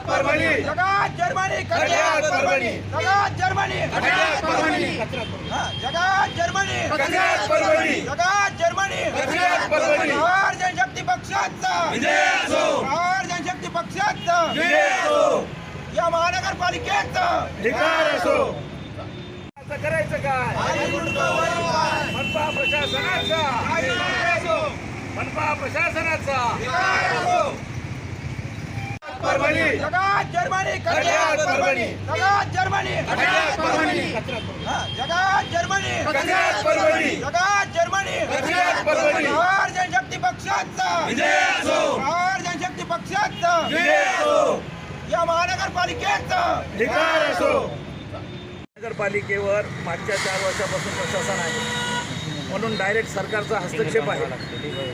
परभणी जगात जर्मनी खड्यात परभणी जगात जर्मनी खड्यात परभणी जगात जर्मनी खड्यात परभणी जगात जर्मनी खड्यात परभणी प्रहार जनशक्ती पक्षाचा विजय असो प्रहार जनशक्ती पक्षाचा विजय असो या महानगरपालिकेचा धिक्कार असो करायचं काय मनपा प्रशासनाचा मनपा प्रशासनाचा परभणी जगात जर्मनी खड्यात परभणी जगात जर्मनी खड्यात परभणी जगात जर्मनी खड्यात परभणी जगात जर्मनी खड्यात परभणी प्रहार जनशक्ती पक्षाचा विजय असो प्रहार जनशक्ती पक्षाचा विजय असो या महानगरपालिकेचा धिक्कार असो नगरपालिकेवर मागच्या 4 वर्षापासून प्रशासन आहे म्हणून डायरेक्ट सरकारचा हस्तक्षेप आहे.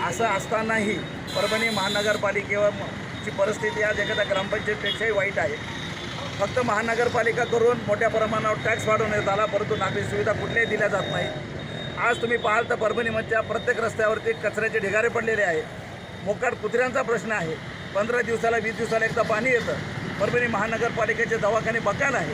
असं असतानाही परभणी महानगरपालिकेवरची परिस्थिती आज एखाद्या ग्रामपंचायतीपेक्षाही वाईट आहे. फक्त महानगरपालिका करून मोठ्या प्रमाणावर टॅक्स वाढवण्यात आला, परंतु नागरिक सुविधा कुठल्याही दिल्या जात नाही. आज तुम्ही पाहाल तर परभणीमधल्या प्रत्येक रस्त्यावरती कचऱ्याचे ढिगारे पडलेले आहे. मोकाट कुत्र्यांचा प्रश्न आहे. 15 दिवसाला 20 दिवसाला एकदा पाणी येतं. परभणी महानगरपालिकेचे दवाखाने बकाल आहे.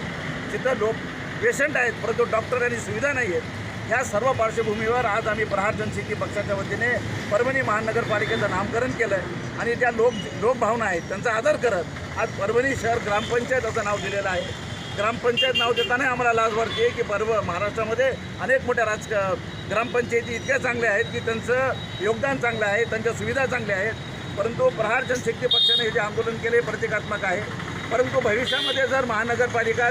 तिथं लोक पेशंट आहेत, परंतु डॉक्टर आणि सुविधा नाही आहेत. ह्या सर्व पार्श्वभूमीवर आज आम्ही प्रहार जनशक्ती पक्षाच्या वतीने परभणी महानगरपालिकेचं नामकरण केलं आहे आणि त्या लोकभावना आहेत त्यांचा आदर करत आज परभणी शहर ग्रामपंचायत असं नाव दिलेलं आहे. ग्रामपंचायत नाव देताना आम्हाला लाज वाटते की महाराष्ट्रामध्ये अनेक मोठ्या ग्रामपंचायती इतक्या चांगल्या आहेत की त्यांचं योगदान चांगलं आहे, त्यांच्या सुविधा चांगल्या आहेत. परंतु प्रहार जनशक्ती पक्षाने हे जे आंदोलन केले प्रतिकात्मक आहे. परंतु भविष्यामध्ये जर महानगरपालिका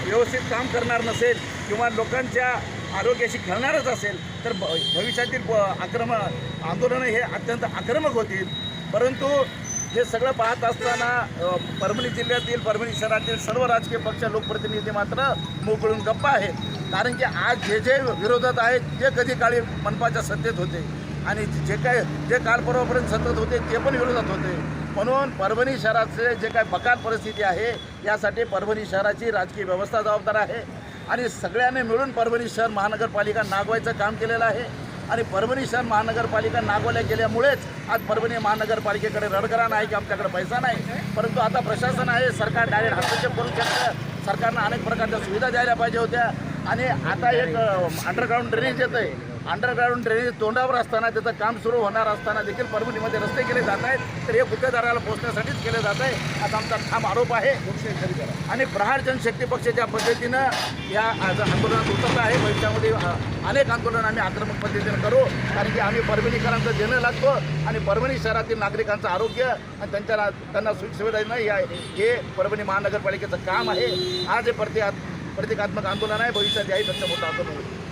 व्यवस्थित काम करणार नसेल किंवा लोकांच्या आरोग्याशी खेळणारच असेल तर भविष्यातील आंदोलनं हे अत्यंत आक्रमक होतील. परंतु हे सगळं पाहत असताना परभणी जिल्ह्यातील परभणी शहरातील सर्व राजकीय पक्ष लोकप्रतिनिधी मात्र मोकळून गप्पा आहेत. कारण की आज जे विरोधात आहेत ते कधी काळी मनपाच्या सत्तेत होते आणि जे काल परवापर्यंत सत्तेत होते ते पण विरोधात होते. म्हणून परभणी शहराचे जे काय बकाल परिस्थिती आहे यासाठी परभणी शहराची राजकीय व्यवस्था जबाबदार आहे आणि सगळ्यांनी मिळून परभणी शहर महानगरपालिका नागवायचं काम केलेलं आहे. आणि परभणी शहर महानगरपालिका नागवल्या गेल्यामुळेच आज परभणी महानगरपालिकेकडे रडगरा नाही की आमच्याकडे पैसा नाही. परंतु आता प्रशासन आहे, सरकार डायरेक्ट हस्तक्षेप करू शकतं. सरकारनं अनेक प्रकारच्या सुविधा द्यायला पाहिजे होत्या आणि आता एक अंडरग्राऊंड ड्रेनेज येतं आहे. अंडरग्राऊंड ड्रेनेज तोंडावर असताना त्याचं काम सुरू होणार असताना देखील परभणीमध्ये रस्ते केले जात आहेत. तर हे गुत्तेदाराला पोहोचण्यासाठीच केले जात आहे असा आमचा ठाम आरोप आहे. आणि प्रहार जनशक्ती पक्ष ज्या पद्धतीनं या आंदोलनात उतरला आहे भविष्यामध्ये अनेक आंदोलन आम्ही आक्रमक पद्धतीनं करू. कारण की आम्ही परभणीकरांचं देणं लागतो आणि परभणी शहरातील नागरिकांचं आरोग्य आणि त्यांना सुखसुविधा नाही हे परभणी महानगरपालिकेचं काम आहे. आज हे प्रतिकात्मक आंदोलन आहे. भविष्यात याही पेक्षा मोठं आंदोलन होईल.